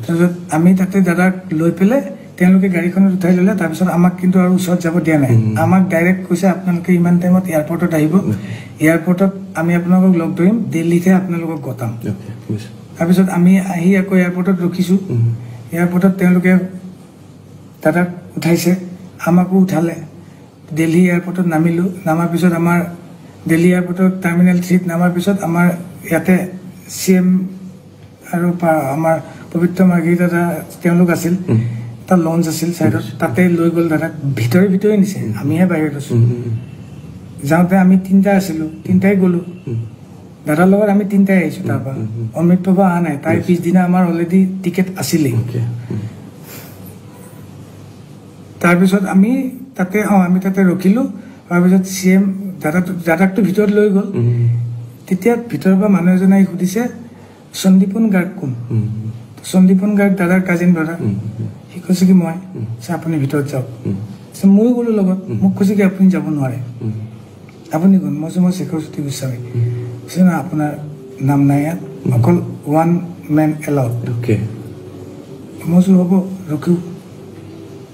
তাৰপিছত আমি তাতে দাদাক লৈ পেলাই তেওঁলোকে গাড়ীখনত উঠাই ল'লে তাৰপিছত আমাক কিন্তু আৰু ওচৰত যাব দিয়া নাই আমাক ডাইৰেক্ট কৈছে আপোনালোকে ইমান টাইমত এয়াৰপৰ্টত আহিব এয়াৰপৰ্টত আমি আপোনালোকক লগ ধৰিম দিল্লীতে আপোনালোকক গতাম তাৰপিছত আমি আহি আকৌ এয়াৰপৰ্টত ৰখিছোঁ এয়াৰপৰ্টত তেওঁলোকে দাদাক উঠাইছে আমাকো উঠালে দিল্লী এয়াৰপৰ্টত নামিলোঁ নামাৰ পিছত আমাৰ দিল্লী এয়াৰপৰ্টৰ টাৰ্মিনেল 3ত নামাৰ পিছত আমাৰ ইয়াতে CM আৰু আমাৰ পবিত্ৰ মাৰ্ঘী দাদা তেওঁলোক আছিল এটা লঞ্চ আছিল চাইডত তাতে লৈ গ'ল দাদাক ভিতৰে নিছে আমিহে বাহিৰত আছোঁ যাওঁতে আমি 3টা আছিলোঁ 3টাই গ'লোঁ দাদাৰ লগত আমি 3টাই আহিছোঁ তাৰপৰা অমৃত প্ৰভা অহা নাই তাই পিছদিনা আমাৰ অলৰেডি টিকেট আছিলেই তাৰপিছত আমি তাতে ৰখিলোঁ তাৰপিছত CM দাদাকটো ভিতৰত লৈ গ'ল তেতিয়া ভিতৰৰ পৰা মানুহ এজনে আহি সুধিছে সন্দীপন গাৰ্গ কোন সন্দীপন গাৰ্গ দাদাৰ কাজিন ব্ৰাদাৰ সি কৈছে কি মই আপুনি ভিতৰত যাওক ময়ো গ'লো লগত মোক কৈছে কি আপুনি যাব নোৱাৰে আপুনি কোন মই শেখৰ জ্যোতি গোস্বামী কৈছে না আপোনাৰ নাম নাই ইয়াত অকল 1 man allowed মই হ'ব ৰখিও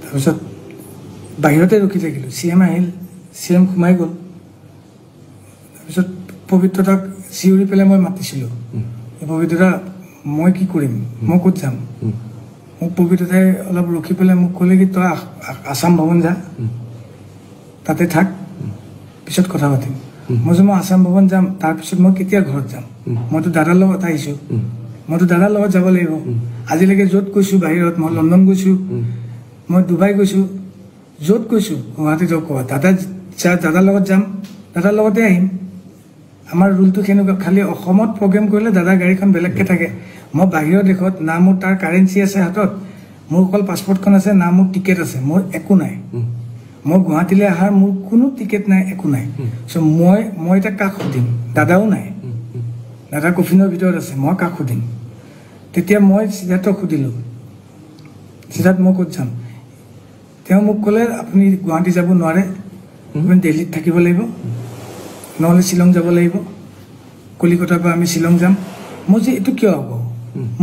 তাৰপিছত বাহিৰতে ৰখি থাকিলোঁ CM আহিল CM সোমাই গ'ল তাৰপিছত পবিত্ৰতাক চিঞৰি পেলাই মই মাতিছিলোঁ পবিত্ৰতা মই কি কৰিম মই ক'ত যাম মোক পবিত্ৰতাই অলপ ৰখি পেলাই মোক ক'লে কি তই আসাম ভৱন যা তাতে থাক পিছত কথা পাতিম মই আসাম ভৱন যাম তাৰপিছত মই কেতিয়া ঘৰত যাম মইতো দাদাৰ লগত আহিছোঁ মইতো দাদাৰ লগত যাব লাগিব আজিলৈকে য'ত গৈছোঁ বাহিৰত মই লণ্ডন গৈছোঁ মই ডুবাই গৈছোঁ য'ত গৈছোঁ গুৱাহাটী যাওক ক'বা দাদাৰ লগত যাম দাদাৰ লগতে আহিম আমাৰ ৰুলটো কেনেকুৱা খালি অসমত প্ৰগ্ৰেম কৰিলে দাদাৰ গাড়ীখন বেলেগকৈ থাকে মই বাহিৰৰ দেশত না মোৰ তাৰ কাৰেঞ্চি আছে হাতত মোৰ অকল পাছপৰ্টখন আছে না মোৰ টিকেট আছে মোৰ একো নাই মই গুৱাহাটীলৈ অহাৰ মোৰ কোনো টিকেট নাই একো নাই চ' মই এতিয়া কাক সুধিম দাদাও নাই দাদা কফিনৰ ভিতৰত আছে মই কাক সুধিম তেতিয়া মই সিদ্ধাৰ্থক সুধিলোঁ সিদ্ধাৰ্থ মই ক'ত যাম তেওঁ মোক ক'লে আপুনি গুৱাহাটী যাব নোৱাৰে আপুনি দিল্লীত থাকিব লাগিব নহ'লে শ্বিলং যাব লাগিব কলিকতাৰ পৰা আমি শ্বিলং যাম মই যে এইটো কিয় হ'ব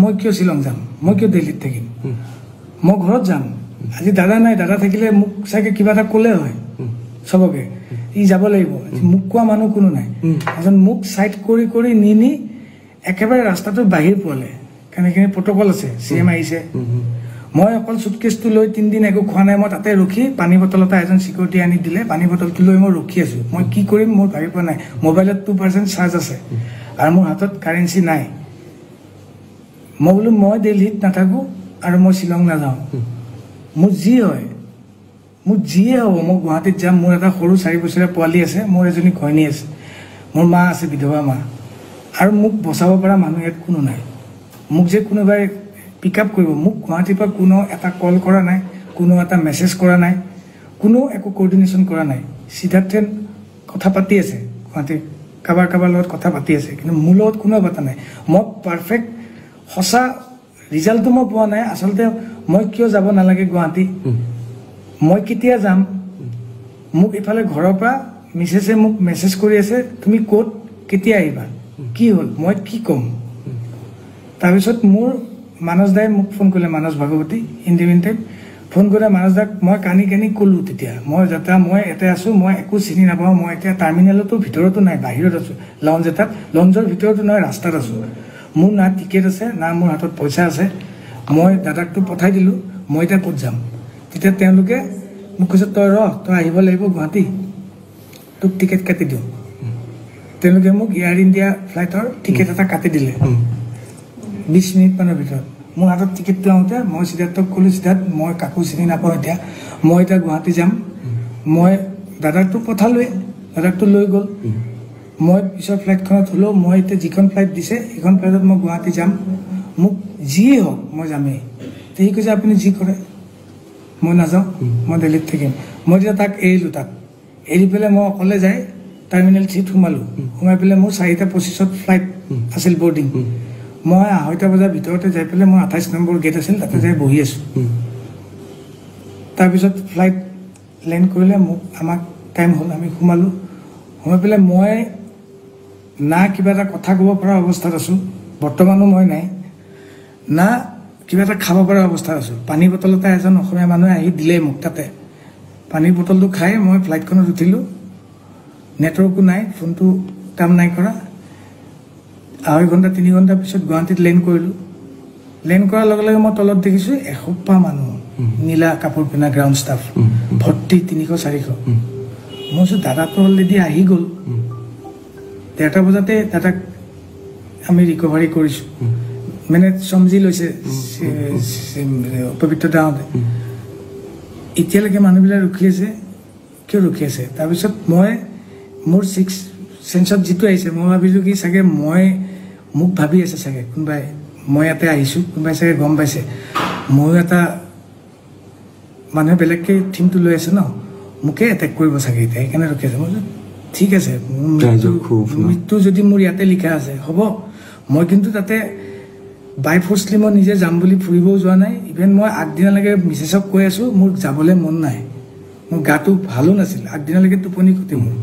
মই কিয় শ্বিলং যাম মই কিয় দিল্লীত থাকিম মই ঘৰত যাম আজি দাদা নাই দাদা থাকিলে মোক চাগে কিবা এটা ক'লে হয় চবকে ই যাব লাগিব মোক কোৱা মানুহ কোনো নাই এজন মোক চাইড কৰি নি একেবাৰে ৰাস্তাটো বাহিৰ পোৱালে কাৰণ এইখিনি প্ৰট'কল আছে CM আহিছে মই অকল চুটকেছটো লৈ 3 দিন একো খোৱা নাই মই তাতে ৰখি পানী বটল এটা এজন চিকিউৰিটি আনি দিলে পানী বটলটো লৈ মই ৰখি আছোঁ মই কি কৰিম মোৰ ভাবি পোৱা নাই মোবাইলত 2% চাৰ্জ আছে আৰু মোৰ হাতত কাৰেঞ্চি নাই মই বোলো মই দিল্লীত নাথাকোঁ আৰু মই শ্বিলং নাযাওঁ মোৰ যিয়ে হ'ব মই গুৱাহাটীত যাম মোৰ এটা সৰু 4 বছৰীয়া পোৱালি আছে মোৰ এজনী ঘৈণী আছে মোৰ মা আছে বিধৱা মা আৰু মোক বচাব পৰা মানুহ ইয়াত কোনো নাই মোক যে কোনোবাই পিক আপ কৰিব মোক গুৱাহাটীৰ পৰা কোনো এটা কল কৰা নাই কোনো এটা মেছেজ কৰা নাই কোনো একো কোঅৰ্ডিনেশ্যন কৰা নাই সিদ্ধাৰ্থে কথা পাতি আছে গুৱাহাটীৰ কাৰোবাৰ লগত কথা পাতি আছে কিন্তু মোৰ লগত কোনো কথা নাই মই পাৰফেক্ট সঁচা ৰিজাল্টটো মই পোৱা নাই আচলতে মই কিয় যাব নালাগে গুৱাহাটী মই কেতিয়া যাম মোক ইফালে ঘৰৰ পৰা মিছেছে মোক মেছেজ কৰি আছে তুমি ক'ত কেতিয়া আহিবা কি হ'ল মই কি ক'ম তাৰপিছত মোৰ মানস দাই মোক ফোন কৰিলে মানস ভাগৱতী ইণ্ডিপেণ্ডেণ্ট ফোন কৰি মানস দাক মই কানি ক'লোঁ তেতিয়া মই মই ইয়াতে আছোঁ মই একো চিনি নাপাওঁ মই এতিয়া টাৰ্মিনেলতো ভিতৰতো নাই বাহিৰত আছোঁ লঞ্চ এটাত লঞ্চৰ ভিতৰতো নহয় ৰাস্তাত আছোঁ মোৰ না টিকেট আছে না মোৰ হাতত পইচা আছে মই দাদাকটো পঠাই দিলোঁ মই এতিয়া ক'ত যাম তেতিয়া তেওঁলোকে মোক কৈছে তই আহিব লাগিব গুৱাহাটী তোক টিকেট কাটি দিওঁ তেওঁলোকে মোক এয়াৰ ইণ্ডিয়া ফ্লাইটৰ টিকেট এটা কাটি দিলে 20 মিনিটমানৰ ভিতৰত মোৰ হাতত টিকেটটো আহোঁতে মই সিদ্ধাৰ্থক ক'লোঁ সিদ্ধাৰ্থ মই কাকো চিনি নাপাওঁ এতিয়া মই এতিয়া গুৱাহাটী যাম মই দাদাকটো পঠালোৱে দাদাকটো লৈ গ'ল মই পিছৰ ফ্লাইটখনত হ'লেও মই এতিয়া যিখন ফ্লাইট দিছে সেইখন ফ্লাইটত মই গুৱাহাটী যাম মোক যিয়ে হওক মই যামেই সি কৈছে আপুনি যি কৰে মই নাযাওঁ মই দিল্লীত থাকিম মই তেতিয়া তাক এৰিলোঁ তাক এৰি পেলাই মই অকলে যাই টাৰ্মিনেল 3 সোমালোঁ সোমাই পেলাই মোৰ 4:25 ফ্লাইট আছিল বৰ্ডিং মই 2:30 বজাৰ ভিতৰতে যাই পেলাই মই 28 নম্বৰ গেট আছিল তাতে যাই বহি আছোঁ তাৰপিছত ফ্লাইট লেণ্ড কৰিলে মোক আমাক টাইম হ'ল আমি সোমালোঁ সোমাই পেলাই মই না কিবা এটা কথা ক'ব পৰা অৱস্থাত আছোঁ বৰ্তমানো মই নাই না কিবা এটা খাব পৰা অৱস্থাত আছোঁ পানী বটল এটা এজন অসমীয়া মানুহে আহি দিলে মোক তাতে পানীৰ বটলটো খাই মই ফ্লাইটখনত উঠিলোঁ নেটৱৰ্কো নাই ফোনটো কাম নাই কৰা 2.5 ঘণ্টা 3 ঘণ্টা পিছত গুৱাহাটীত লেণ্ড কৰিলোঁ লেণ্ড কৰাৰ লগে লগে মই তলত দেখিছোঁ এসোপা মানুহ নীলা কাপোৰ পিন্ধা গ্ৰাউণ্ড ষ্টাফ ভৰ্তি 300-400 মই কৈছোঁ দাদাটো অলৰেডি আহি গ'ল 1:30 বজাতে দাদাক আমি ৰিকভাৰী কৰিছোঁ মানে সমজি লৈছে পবিত্ৰ দাহঁতে এতিয়ালৈকে মানুহবিলাক ৰখি আছে কিয় ৰখি আছে তাৰপিছত মই মোৰ 6 চেঞ্চত যিটো আহিছে মই ভাবিছোঁ কি চাগে মোক ভাবি আছে চাগে কোনোবাই মই ইয়াতে আহিছোঁ কোনোবাই চাগে গম পাইছে ময়ো এটা মানুহে বেলেগকৈ থিমটো লৈ আছে ন মোকে এটেক কৰিব চাগে এতিয়া সেইকাৰণে ৰখি আছে মই ঠিক আছে মৃত্যু যদি মোৰ ইয়াতে লিখা আছে হ'ব মই কিন্তু তাতে বাই ফৰ্চলি মই নিজে যাম বুলি ফুৰিবও যোৱা নাই ইভেন মই আগদিনালৈকে মিছেছক কৈ আছোঁ মোৰ যাবলৈ মন নাই মোৰ গাটো ভালো নাছিল আগদিনালৈকে টোপনি ক্ষতি মোৰ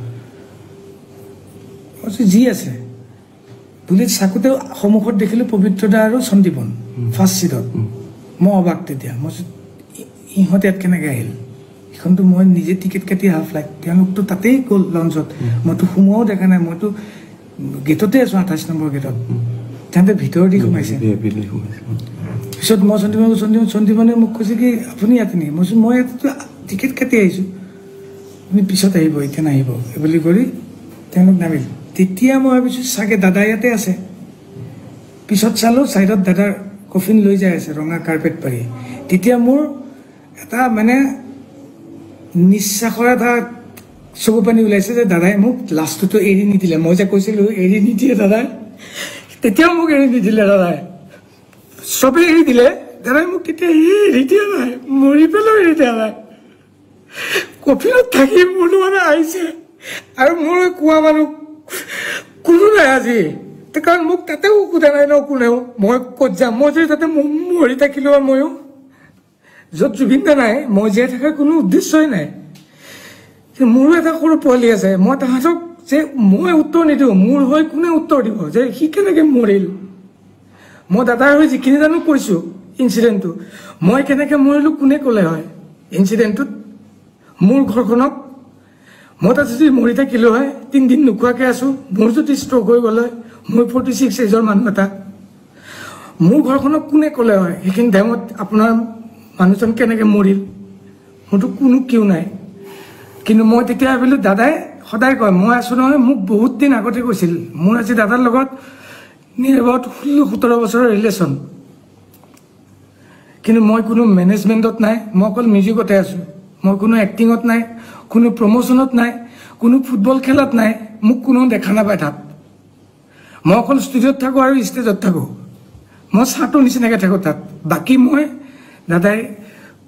যি আছে বুলি চাকোতে সন্মুখত দেখিলোঁ পবিত্ৰদা আৰু সন্দীপন ফাৰ্ষ্ট ছিটত মই অবাক তেতিয়া মই ইহঁতে ইয়াত কেনেকৈ আহিল সেইখনতো মই নিজে টিকেট কাটি অহা ফ্লাইট তেওঁলোকতো তাতেই গ'ল লঞ্চত মইতো সোমোৱাও দেখা নাই মইতো গেটতে আছোঁ 28 নম্বৰ গেটত তাহাঁতে ভিতৰ দি সোমাইছে পিছত মই সন্দীপনে মোক কৈছে কি আপুনি ইয়াতে নেকি মই কৈছোঁ মই ইয়াতেতো টিকেট কাটি আহিছোঁ আপুনি পিছত আহিব এতিয়া নাহিব বুলি কৰি তেওঁলোক নামিল তেতিয়া মই ভাবিছোঁ চাগে দাদা ইয়াতে আছে পিছত চালোঁ ছাইডত দাদাৰ কফিন লৈ যাই আছে ৰঙা কাৰ্পেট পাৰি তেতিয়া মোৰ এটা মানে নিশ্বাসৰ এটা চকু পানী ওলাইছে যে দাদাই মোক লাষ্টটোতো এৰি নিদিলে মই যে কৈছিলোঁ এৰি নিদিয়ে দাদাই তেতিয়াও মোক এৰি নিদিলে দাদাই চবেই এৰি দিলে দাদাই মোক তেতিয়া এৰি দিয়া নাই মৰি পেলাও এৰি দিয়া নাই কফিনত থাকি মোৰ মানে আহিছে আৰু মোৰ কোৱা মানুহ কোনো নাই আজি কাৰণ মোক তাতেও সোধা নাই ন কোনেও মই ক'ত যাম মই যদি তাতে মৰি থাকিলোঁ আৰু ময়ো য'ত জুবিন দা নাই মই জীয়াই থকাৰ কোনো উদ্দেশ্যই নাই মোৰো এটা সৰু পোৱালি আছে মই তাহাঁতক যে মই উত্তৰ নিদিওঁ মোৰ হৈ কোনে উত্তৰ দিব যে সি কেনেকৈ মৰিল মই দাদাৰ হৈ যিখিনি জানো কৈছোঁ ইঞ্চিডেণ্টটো মই কেনেকৈ মৰিলোঁ কোনে ক'লে হয় ইঞ্চিডেণ্টটোত মোৰ ঘৰখনক মই তাত যদি মৰি থাকিলোঁ হয় 3 দিন নোখোৱাকৈ আছোঁ মোৰ যদি ষ্ট্ৰক হৈ গ'ল হয় মই 46 এজৰ মানুহ এটা মোৰ ঘৰখনক কোনে ক'লে হয় সেইখিনি টাইমত আপোনাৰ মানুহজন কেনেকৈ মৰিল মোৰতো কোনো কিয় নাই কিন্তু মই তেতিয়া ভাবিলোঁ দাদাই সদায় কয় মই আছোঁ নহয় মোক বহুত দিন আগতে কৈছিল মোৰ আজি দাদাৰ লগত নিৰ এবাউট 16-17 বছৰৰ ৰিলেশ্যন কিন্তু মই কোনো মেনেজমেণ্টত নাই মই অকল মিউজিকতে আছোঁ মই কোনো এক্টিঙত নাই কোনো প্ৰমোশ্যনত নাই কোনো ফুটবল খেলত নাই মোক কোনো দেখা নাপায় তাত মই অকল ষ্টুডিঅ'ত থাকোঁ আৰু ষ্টেজত থাকোঁ মই চাহটোৰ নিচিনাকৈ থাকোঁ তাত বাকী মই দাদাই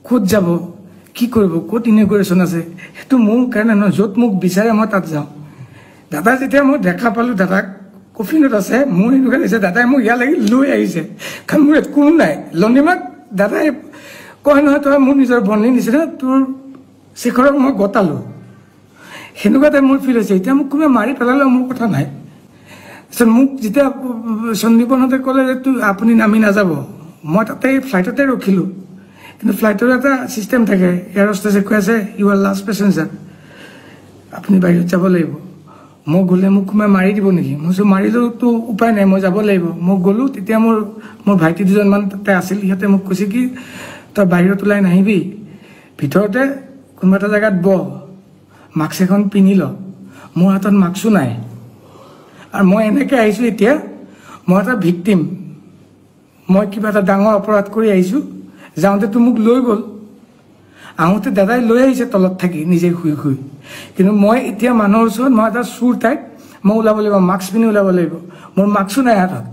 ক'ত যাব কি কৰিব ক'ত ইনগ্ৰেশ্যন আছে সেইটো মোৰ কাৰণে নহয় য'ত মোক বিচাৰে মই তাত যাওঁ দাদা যেতিয়া মই দেখা পালোঁ দাদাক কফিনত আছে মোৰ এনেকুৱা লাগিছে দাদাই মোক ইয়ালৈকে লৈ আহিছে কাৰণ মোৰ ইয়াত কোনো নাই লণ্ডিমাক দাদাই কয় নহয় তই মোৰ নিজৰ বন্ধুৰ নিচিনা তোৰ শেখৰক মই গতালোঁ সেনেকুৱা টাইপ মোৰ ফিল হৈছে এতিয়া মোক কোনোবাই মাৰি পেলালেও মোৰ কথা নাই তাৰপিছত মোক যেতিয়া সন্দীপনহঁতে ক'লে যে আপুনি নামি নাযাব মই তাতে ফ্লাইটতে ৰখিলোঁ কিন্তু ফ্লাইটৰ এটা ছিষ্টেম থাকে এয়াৰ হোষ্টেছে কৈ আছে ইউ আৰ লাষ্ট পেচেঞ্জাৰ আপুনি বাহিৰত যাব লাগিব মই গ'লে মোক কোনোবাই মাৰি দিব নেকি? মই কৈছোঁ মাৰিলেওতো উপায় নাই, মই যাব লাগিব। মই গ'লোঁ, তেতিয়া মোৰ ভাইটি দুজনমান তাতে আছিল। সিহঁতে মোক কৈছে কি তই বাহিৰত ওলাই নাহিবি, ভিতৰতে কোনোবা এটা জেগাত বহ, মাস্ক এখন পিন্ধি ল। মোৰ হাতত মাস্কো নাই, আৰু মই এনেকৈ আহিছোঁ। এতিয়া মই এটা ভিক্টিম, মই কিবা এটা ডাঙৰ অপৰাধ কৰি আহিছোঁ। যাওঁতেতো মোক লৈ গ'ল, আহোঁতে দাদাই লৈ আহিছে তলত থাকি নিজে শুই শুই। কিন্তু মই এতিয়া মানুহৰ ওচৰত মই এটা চুৰ টাইপ, মই ওলাব লাগিব, মাস্ক পিন্ধি ওলাব লাগিব। মোৰ মাস্কো নাই হাতত।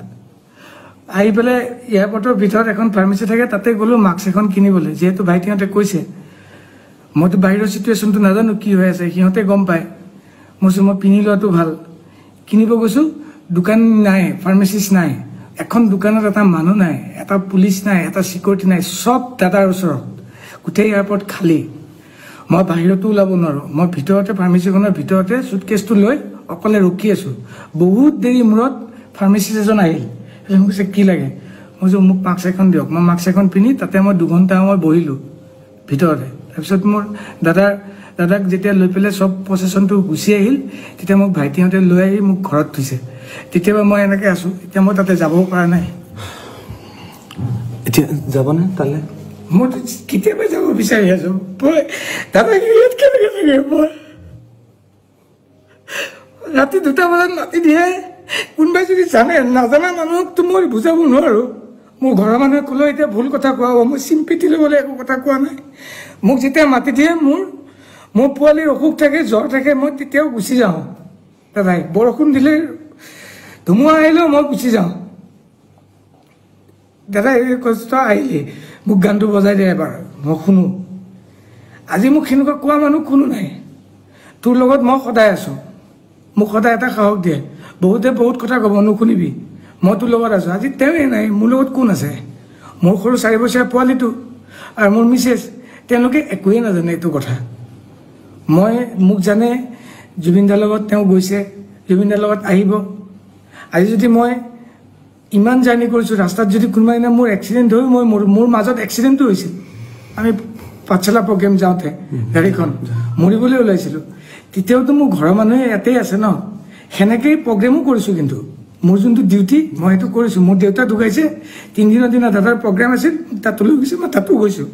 আহি পেলাই এয়াৰপৰ্টৰ ভিতৰত এখন ফাৰ্মাচী থাকে, তাতে গ'লোঁ মাস্ক এখন কিনিবলৈ। যিহেতু ভাইটিহঁতে কৈছে, মইতো বাহিৰৰ চিটুৱেশ্যনটো নাজানো কি হৈ আছে, সিহঁতে গম পায়। মই কৈছোঁ মই পিন্ধি লোৱাটো ভাল। কিনিব গৈছোঁ, দোকান নাই, ফাৰ্মাচিষ্ট নাই, এখন দোকানত এটা মানুহ নাই, এটা পুলিচ নাই, এটা চিকিউৰিটি নাই, চব দাদাৰ ওচৰত। গোটেই এয়াৰপৰ্ট খালী। মই বাহিৰতো ওলাব নোৱাৰোঁ। মই ভিতৰতে ফাৰ্মাচীখনৰ ভিতৰতে চুটকেছটো লৈ অকলে ৰখি আছোঁ। বহুত দেৰি মূৰত ফাৰ্মাচিষ্ট এজন আহিল। মোক কৈছে কি লাগে? মই কৈছোঁ মোক মাস্ক এখন দিয়ক। মই মাস্ক এখন পিন্ধি তাতে মই 2 ঘণ্টা সময় বহিলোঁ ভিতৰতে। তাৰপিছত মোৰ দাদাক যেতিয়া লৈ পেলাই চব প্ৰচেছনটো গুচি আহিল, তেতিয়া মোক ভাইটিহঁতে লৈ আহি মোক ঘৰত থৈছে। তেতিয়াবা মই এনেকৈ আছোঁ। এতিয়া মই তাতে যাবও পৰা নাই। এতিয়া যাবনে তালৈ? মই কেতিয়াবা যাব বিচাৰি আছোঁ। মই দাদাক ইয়াত কেনেকৈ থাকে? মই ৰাতি 2টা বজাত মাতি দিয়ে। কোনোবাই যদি জানে, নাজানা মানুহকতো মই বুজাব নোৱাৰোঁ। মোৰ ঘৰৰ মানুহে ক'লেও এতিয়া ভুল কথা কোৱা হ'ব। মই চিম্পিটি ল'বলৈ একো কথা কোৱা নাই। মোক যেতিয়া মাতি দিয়ে, মোৰ পোৱালিৰ অসুখ থাকে, জ্বৰ থাকে, মই তেতিয়াও গুচি যাওঁ। দাদাই বৰষুণ দিলে, ধুমুহা আহিলেও মই গুচি যাওঁ। দাদাই এই কষ্ট আহিলে মোক গানটো বজাই দিয়ে এবাৰ, মই শুনো। আজি মোক সেনেকুৱা কোৱা মানুহ কোনো নাই। তোৰ লগত মই সদায় আছোঁ। মোক সদায় এটা সাহস দিয়ে। বহুতে বহুত কথা ক'ব, নুশুনিবি, মই তোৰ লগত আছোঁ। আজি তেওঁৱে নাই, মোৰ লগত কোন আছে? মোৰ সৰু 4 বছৰীয়া পোৱালিটো আৰু মোৰ মিছেছ, তেওঁলোকে একোৱেই নাজানে এইটো কথা। মোক জানে, জুবিনদাৰ লগত তেওঁ গৈছে, জুবিনদাৰ লগত আহিব। আজি যদি মই ইমান জাৰ্ণি কৰিছোঁ, ৰাস্তাত যদি কোনোবা দিনা মোৰ এক্সিডেণ্ট হৈ মোৰ মাজত এক্সিডেণ্টটো হৈছিল। আমি পাঠশালা প্ৰগ্ৰেম যাওঁতে গাড়ীখন মৰিবলৈ ওলাইছিলোঁ। তেতিয়াওতো মোৰ ঘৰৰ মানুহে ইয়াতেই আছে ন। সেনেকেই প্ৰগ্ৰেমো কৰিছোঁ, কিন্তু মোৰ যোনটো ডিউটি মই সেইটো কৰিছোঁ। মোৰ দেউতা ঢুকাইছে, 3 দিনৰ দিনা দাদাৰ প্ৰগ্ৰেম আছিল, তাতো লৈ গৈছে, মই তাতো গৈছোঁ।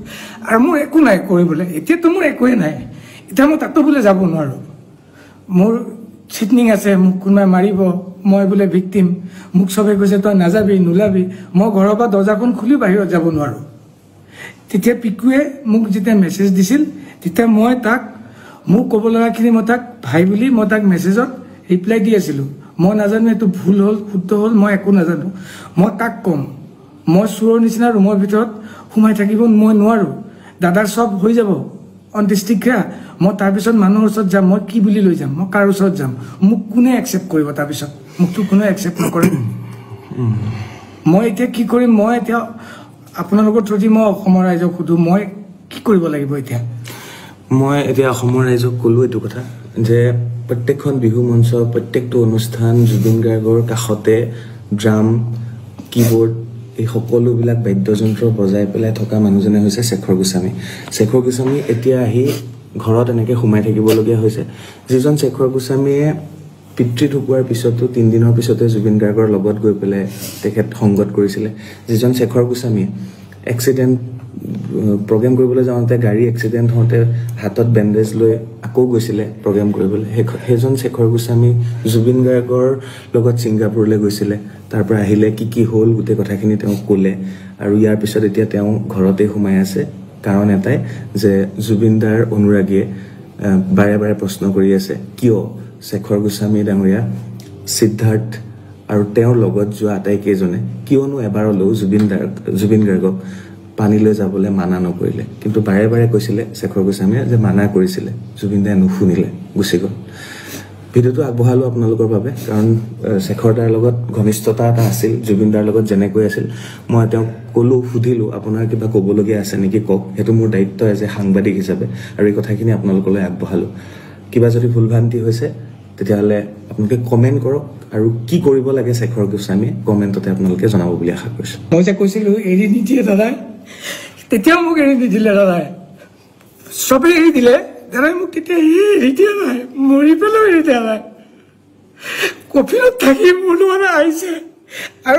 আৰু মোৰ একো নাই কৰিবলৈ। এতিয়াতো মোৰ একোৱেই নাই। এতিয়া মই তাতো বোলে যাব নোৱাৰোঁ। মোৰ চিটনিং আছে, মোক কোনোবাই মাৰিব, মই বোলে ভিক্টিম। মোক চবে কৈছে তই নাযাবি, নোলাবি। মই ঘৰৰ পৰা দৰ্জাখন খুলি বাহিৰত যাব নোৱাৰোঁ। তেতিয়া পিকুৱে মোক যেতিয়া মেছেজ দিছিল, তেতিয়া মই তাক মোক ক'ব লগাখিনি মই তাক ভাই বুলি মই তাক মেছেজত ৰিপ্লাই দি আছিলোঁ। মই নাজানো এইটো ভুল হ'ল, শুদ্ধ হ'ল, মই একো নাজানো। মই তাক ক'ম, মই চোৰৰ নিচিনা ৰুমৰ ভিতৰত সোমাই থাকিব মই নোৱাৰোঁ। দাদাৰ চব হৈ যাব অন্ত্যেষ্টিক্ৰিয়া, মই তাৰপিছত মানুহৰ ওচৰত যাম। মই কি বুলি লৈ যাম? মই কাৰ ওচৰত যাম? মোক কোনে একচেপ্ট কৰিব? তাৰপিছত মোকতো কোনে একচেপ্ট নকৰে। মই এতিয়া কি কৰিম? মই এতিয়া আপোনালোকৰ থ্ৰুদি মই অসমৰ ৰাইজক সুধোঁ, মই কি কৰিব লাগিব এতিয়া? মই এতিয়া অসমৰ ৰাইজক ক'লোঁ এইটো কথা যে প্ৰত্যেকখন বিহু মঞ্চ, প্ৰত্যেকটো অনুষ্ঠান জুবিন গাৰ্গৰ কাষতে ড্ৰাম, কীবৰ্ড, এই সকলোবিলাক বাদ্যযন্ত্ৰ বজাই পেলাই থকা মানুহজনে হৈছে শেখৰ গোস্বামী। শেখৰ গোস্বামী এতিয়া আহি ঘৰত এনেকৈ সোমাই থাকিবলগীয়া হৈছে। যিজন শেখৰ গোস্বামীয়ে পিতৃ ঢুকোৱাৰ পিছতো 3 দিনৰ পিছতে জুবিন গাৰ্গৰ লগত গৈ পেলাই তেখেত সংগত কৰিছিলে। যিজন শেখৰ গোস্বামীয়ে এক্সিডেণ্ট প্ৰগ্ৰেম কৰিবলৈ যাওঁতে গাড়ী এক্সিডেণ্ট হওঁতে হাতত বেণ্ডেজ লৈ আকৌ গৈছিলে প্ৰগ্ৰেম কৰিবলৈ, সেইজন শেখৰ গোস্বামী জুবিন গাৰ্গৰ লগত ছিংগাপুৰলৈ গৈছিলে। তাৰ পৰা আহিলে, কি হ'ল গোটেই কথাখিনি তেওঁক ক'লে। আৰু ইয়াৰ পিছত এতিয়া তেওঁ ঘৰতে সোমাই আছে। কাৰণ এটাই যে জুবিনদাৰ অনুৰাগীয়ে বাৰে বাৰে প্ৰশ্ন কৰি আছে, কিয় শেখৰ গোস্বামী ডাঙৰীয়া, সিদ্ধাৰ্থ আৰু তেওঁৰ লগত যোৱা আটাইকেইজনে কিয়নো এবাৰলৈও জুবিন গাৰ্গক পানীলৈ যাবলৈ মানা নকৰিলে? কিন্তু বাৰে বাৰে কৈছিলে শেখৰ গোস্বামীয়ে যে মানা কৰিছিলে, জুবিন দাই নুশুনিলে, গুচি গ'ল। ভিডিঅ'টো আগবঢ়ালোঁ আপোনালোকৰ বাবে, কাৰণ শেখৰ দাৰ লগত ঘনিষ্ঠতা এটা আছিল, জুবিন দাৰ লগত যেনেকৈ আছিল। মই তেওঁক ক'লোঁ, সুধিলোঁ আপোনাৰ কিবা ক'বলগীয়া আছে নেকি, কওক। সেইটো মোৰ দায়িত্ব এজ এ সাংবাদিক হিচাপে, আৰু এই কথাখিনি আপোনালোকলৈ আগবঢ়ালোঁ। কিবা যদি ভুল ভ্ৰান্তি হৈছে তেতিয়াহ'লে আপোনালোকে কমেণ্ট কৰক, আৰু কি কৰিব লাগে শেখৰ গোস্বামীয়ে কমেণ্টতে আপোনালোকে জনাব বুলি আশা কৰিছোঁ। মই যে কৈছিলোঁ এৰি নিদিয়ে দাদাই, তেতিয়াও মোক এৰি নিদিলে দাদাই। চবেই এৰি দিলে, দাদাই মোক তেতিয়া এৰি দিয়া নাই, মৰি পেলাইও এৰি দিয়া নাই। কফিনত থাকি মোৰ মানে আহিছে আৰু